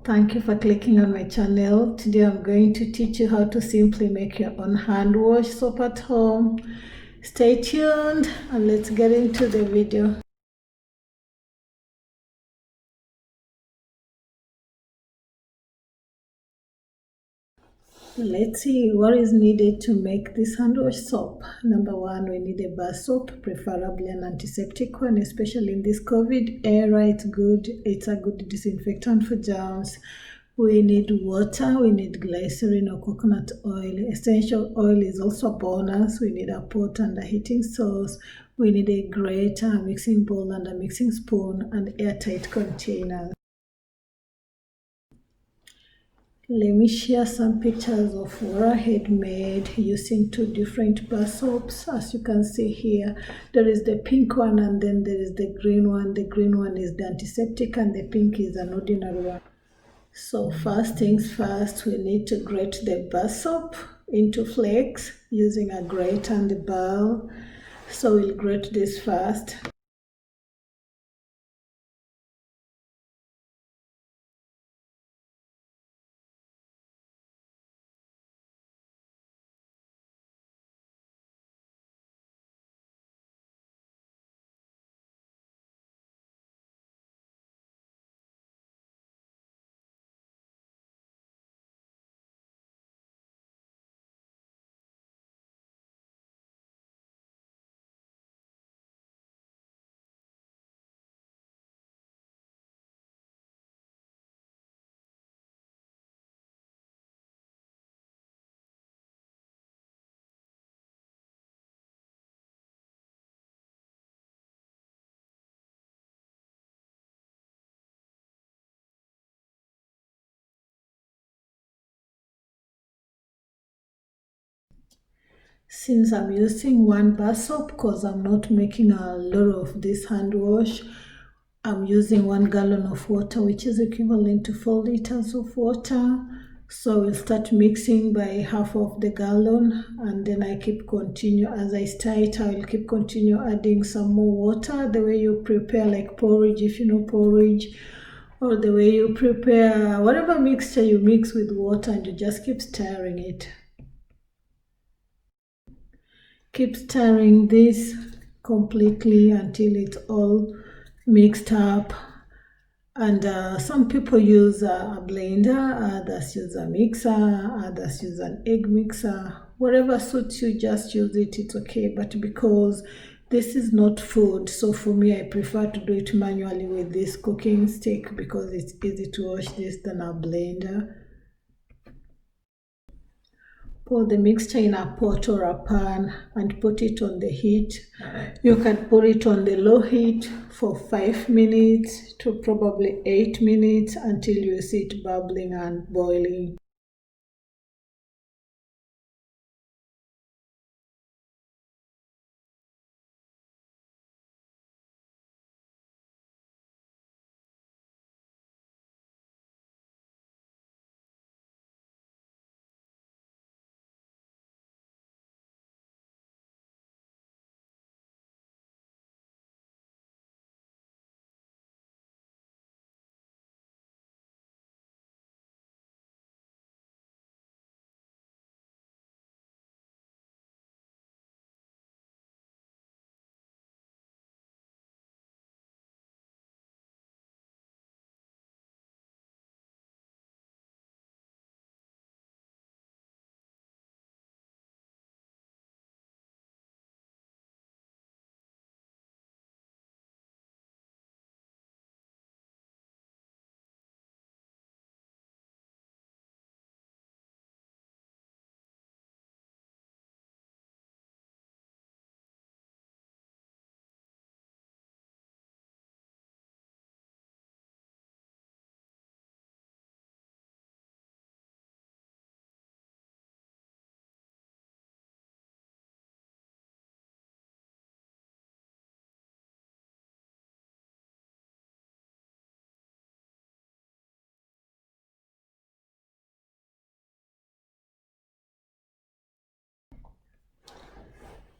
Thank you for clicking on my channel. Today I'm going to teach you how to simply make your own hand wash soap at home. Stay tuned and let's get into the video. Let's see what is needed to make this hand wash soap. Number one, we need a bar soap, preferably an antiseptic one, especially in this COVID era. It's good. It's a good disinfectant for germs. We need water, we need glycerin or coconut oil. Essential oil is also a bonus. We need a pot and a heating source. We need a grater, a mixing bowl and a mixing spoon, and airtight containers. Let me share some pictures of what I had made using two different bar soaps. As you can see here, there is the pink one and then there is the green one. The green one is the antiseptic and the pink is an ordinary one. So first things first, we need to grate the bar soap into flakes using a grater and a bowl. So we'll grate this first. Since I'm using one bar soap because I'm not making a lot of this hand wash, I'm using 1 gallon of water, which is equivalent to 4 liters of water. So we'll start mixing by half of the gallon, and then I keep continue. As I stir it, I will keep continue adding some more water, the way you prepare like porridge, if you know porridge, or the way you prepare whatever mixture you mix with water, and you just keep stirring it. Keep stirring this completely until it's all mixed up. And some people use a blender, others use a mixer, others use an egg mixer. Whatever suits you, just use it, it's okay. But because this is not food, so for me, I prefer to do it manually with this cooking stick because it's easy to wash this than a blender. Pour the mixture in a pot or a pan and put it on the heat. You can put it on the low heat for 5 minutes to probably 8 minutes until you see it bubbling and boiling.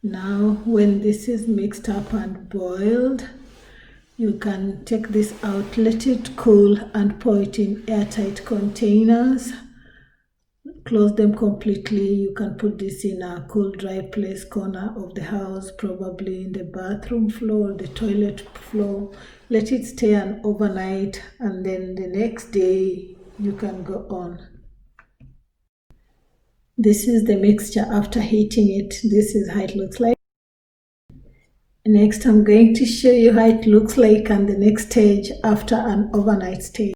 Now, when this is mixed up and boiled, You can take this out, let it cool, and pour it in airtight containers. Close them completely. You can put this in a cool, dry place, corner of the house, probably in the bathroom floor, the toilet floor. Let it stay an overnight, and then the next day you can go on. This is the mixture after heating it. This is how it looks like. Next, I'm going to show you how it looks like on the next stage after an overnight stay.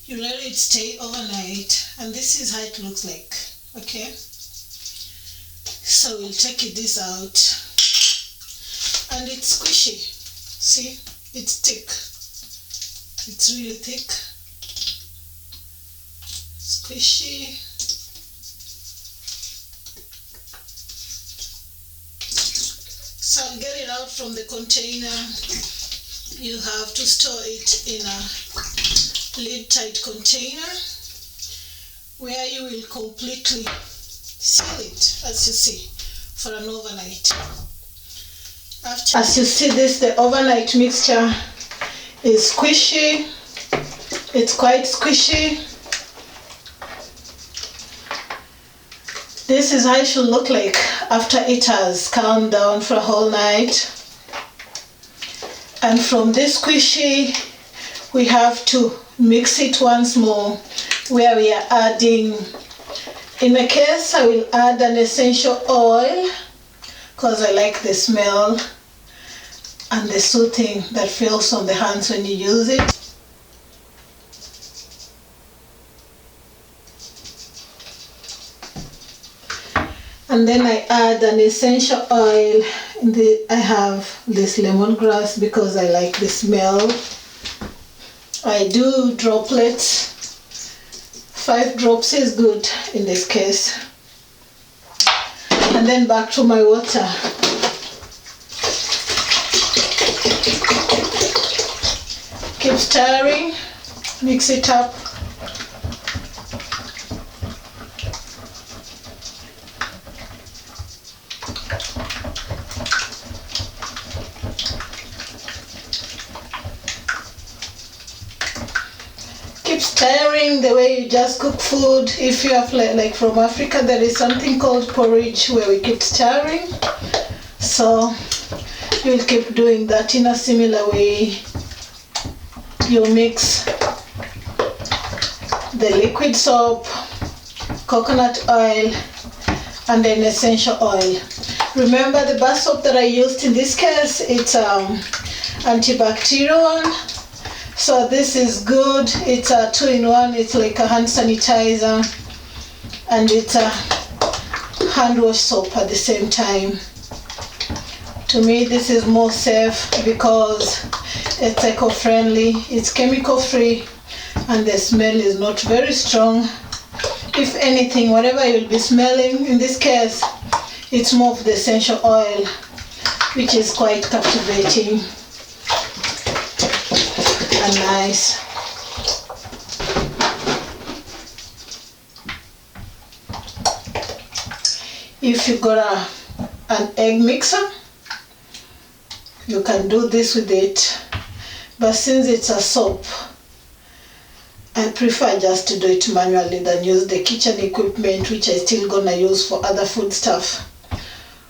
You let it stay overnight, and this is how it looks like. Okay, so we'll take this out, and it's squishy. See, it's thick. It's really thick, squishy. So I'll get it out from the container. You have to store it in a lid-tight container where you will completely seal it, as you see, for an overnight. As you see this, the overnight mixture is squishy. It's quite squishy. This is how it should look like after it has calmed down for a whole night. And from this squishy, we have to mix it once more, where we are adding, in my case, I will add an essential oil because I like the smell and the soothing that feels on the hands when you use it. And then I add an essential oil. I have this lemongrass because I like the smell. I do droplets. 5 drops is good in this case. And then back to my water. Keep stirring, mix it up. Keep stirring the way you just cook food. If you have like from Africa, there is something called porridge where we keep stirring. So you'll keep doing that in a similar way. You mix the liquid soap, coconut oil, and then essential oil. Remember the bar soap that I used in this case, it's antibacterial one. So this is good. It's a 2-in-1. It's like a hand sanitizer, and it's a hand wash soap at the same time. To me, this is more safe because it's eco-friendly, it's chemical-free, and the smell is not very strong. If anything, whatever you'll be smelling, in this case, it's more of the essential oil, which is quite captivating and nice. If you got an egg mixer, you can do this with it, but since it's a soap, I prefer just to do it manually than use the kitchen equipment, which I still gonna use for other food stuff,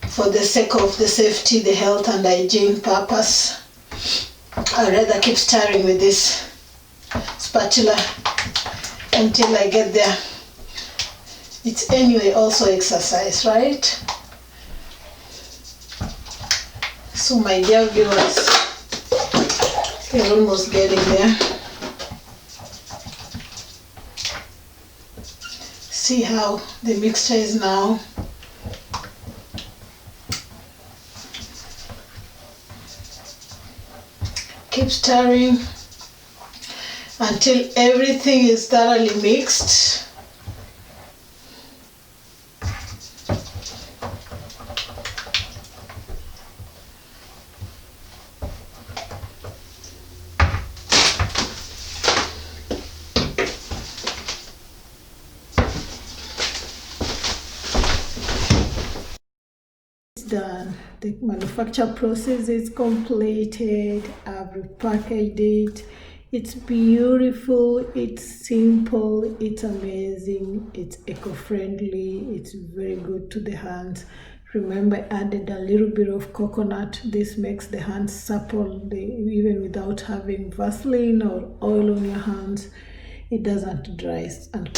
for the sake of the safety, the health and hygiene purpose. I'd rather keep stirring with this spatula until I get there. It's anyway also exercise, right? So my dear viewers, we're almost getting there. See how the mixture is now. Keep stirring until everything is thoroughly mixed. done. The manufacture process is completed. I've repackaged it. It's beautiful, it's simple, it's amazing, it's eco-friendly, it's very good to the hands. Remember, I added a little bit of coconut. This makes the hands supple, even without having Vaseline or oil on your hands. It doesn't dry and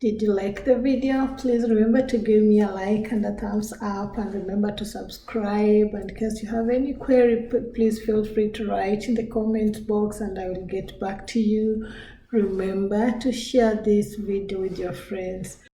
Did you like the video? Please remember to give me a like and a thumbs up, and remember to subscribe. And in case you have any query, please feel free to write in the comment box and I will get back to you. Remember to share this video with your friends.